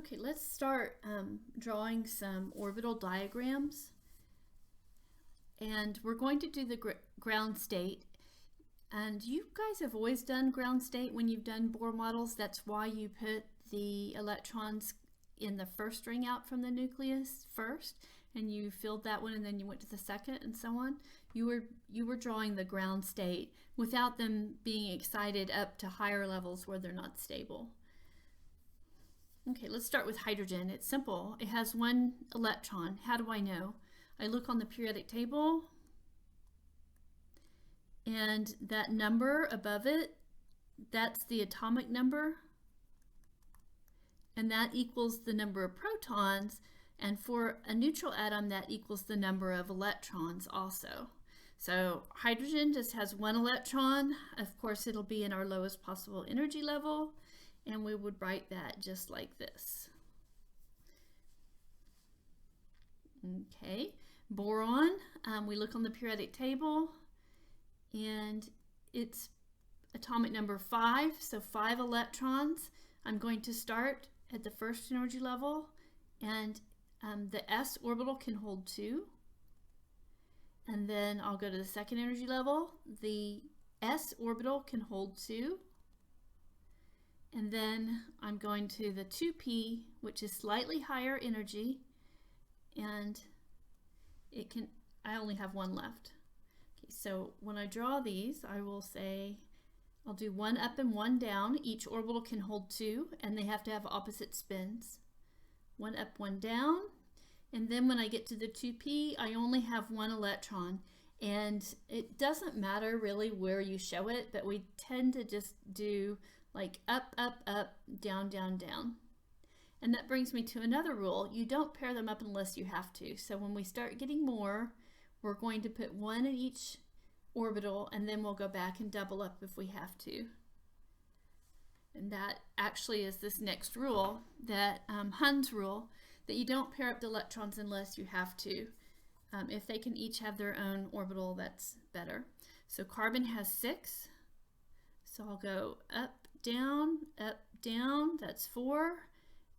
Okay, let's start drawing some orbital diagrams. And we're going to do the ground state. And you guys have always done ground state when you've done Bohr models. That's why you put the electrons in the first ring out from the nucleus first, and you filled that one, and then you went to the second, and so on. You were drawing the ground state without them being excited up to higher levels where they're not stable. Okay, let's start with hydrogen. It's simple. It has one electron. How do I know? I look on the periodic table, and that number above it, that's the atomic number, and that equals the number of protons, and for a neutral atom that equals the number of electrons also. So hydrogen just has one electron. Of course, it'll be in our lowest possible energy level, and we would write that just like this. Okay, boron, we look on the periodic table, and it's atomic number 5, so 5 electrons. I'm going to start at the first energy level, and the s orbital can hold 2. And then I'll go to the second energy level. The s orbital can hold 2. And then I'm going to the 2p, which is slightly higher energy, and I only have 1 left. Okay, so when I draw these, I will say, I'll do 1 up and 1 down. Each orbital can hold 2, and they have to have opposite spins. 1 up, 1 down. And then when I get to the 2p, I only have 1 electron. And it doesn't matter really where you show it, but we tend to just do like up, up, up, down, down, down. And that brings me to another rule. You don't pair them up unless you have to. So when we start getting more, we're going to put 1 in each orbital, and then we'll go back and double up if we have to. And that actually is this next rule, that Hund's rule, that you don't pair up the electrons unless you have to. If they can each have their own orbital, that's better. So carbon has 6. So I'll go up, down, that's 4,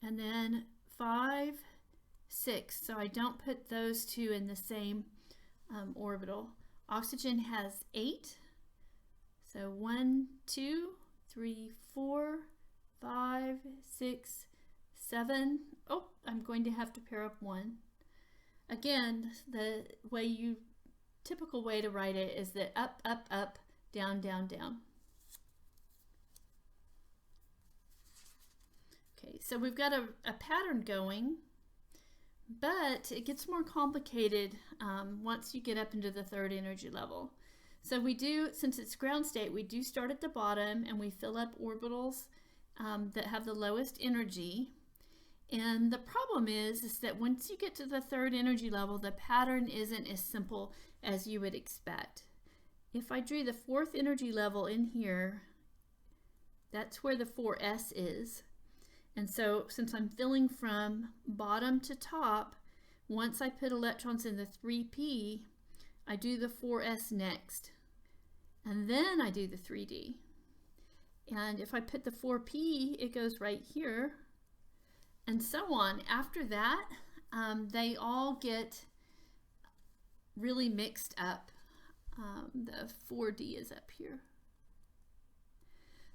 and then 5, 6. So I don't put those two in the same orbital. Oxygen has 8. So 1, 2, 3, 4, 5, 6, 7. Oh, I'm going to have to pair up 1. Again, the typical way to write it is that up, up, up, down, down, down. Okay, so we've got a pattern going, but it gets more complicated once you get up into the 3rd energy level. So we do, since it's ground state, we do start at the bottom and we fill up orbitals that have the lowest energy. And the problem is that once you get to the 3rd energy level, the pattern isn't as simple as you would expect. If I drew the 4th energy level in here, that's where the 4s is. And so since I'm filling from bottom to top, once I put electrons in the 3p, I do the 4s next. And then I do the 3d. And if I put the 4p, it goes right here. And so on. After that, they all get really mixed up. The 4d is up here.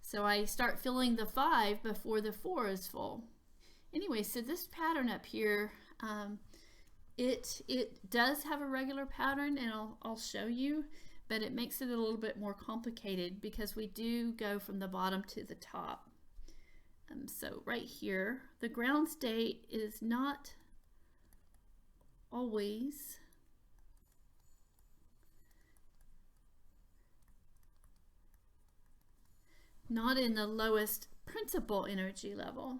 So I start filling the 5 before the 4 is full. Anyway, so this pattern up here, it does have a regular pattern, and I'll show you, but it makes it a little bit more complicated because we do go from the bottom to the top. So right here, the ground state is not always not in the lowest principal energy level.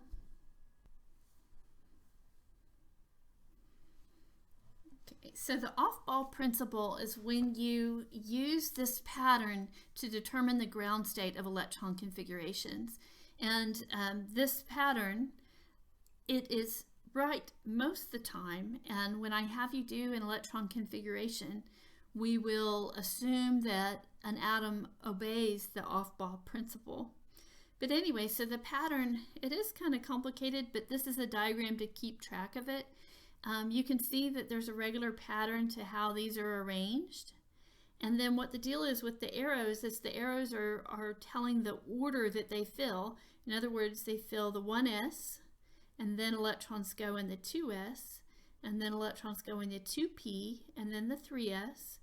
Okay, so the off-ball principle is when you use this pattern to determine the ground state of electron configurations. And this pattern, it is right most of the time, and when I have you do an electron configuration, we will assume that an atom obeys the off-ball principle. But anyway, so the pattern, it is kind of complicated, but this is a diagram to keep track of it. You can see that there's a regular pattern to how these are arranged. And then what the deal is with the arrows is the arrows are telling the order that they fill. In other words, they fill the 1s, and then electrons go in the 2s, and then electrons go in the 2p, and then the 3s,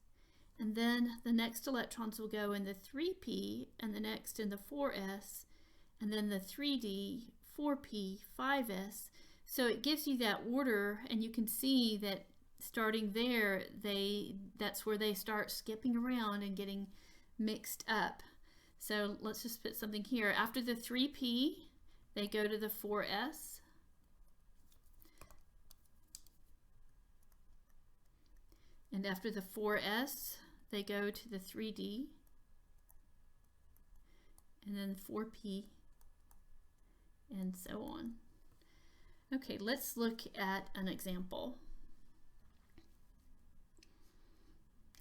and then the next electrons will go in the 3p, and the next in the 4s, and then the 3d, 4p, 5s. So it gives you that order, and you can see that starting there, that's where they start skipping around and getting mixed up. So let's just put something here. After the 3p, they go to the 4s. And after the 4s, they go to the 3d. And then 4p, and so on. Okay, let's look at an example.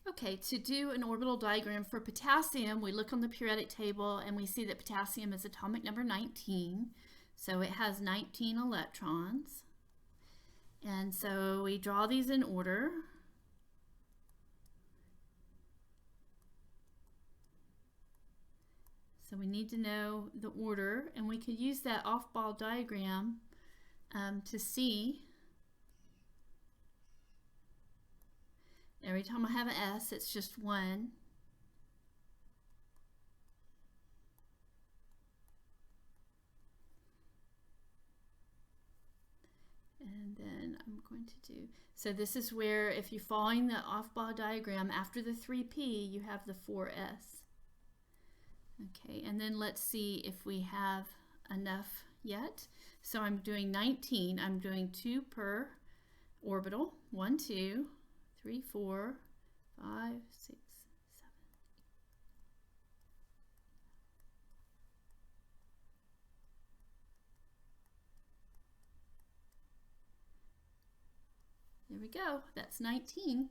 Okay, to do an orbital diagram for potassium, we look on the periodic table and we see that potassium is atomic number 19. So it has 19 electrons. And so we draw these in order. So we need to know the order, and we could use that off-ball diagram to see. Every time I have an S, it's just 1. And then I'm going to do, so this is where if you're following the off-ball diagram, after the 3p, you have the 4s. Okay, and then let's see if we have enough yet. So I'm doing 19. I'm doing 2 per orbital. 1, 2, 3, 4, 5, 6, 7. There we go. That's 19.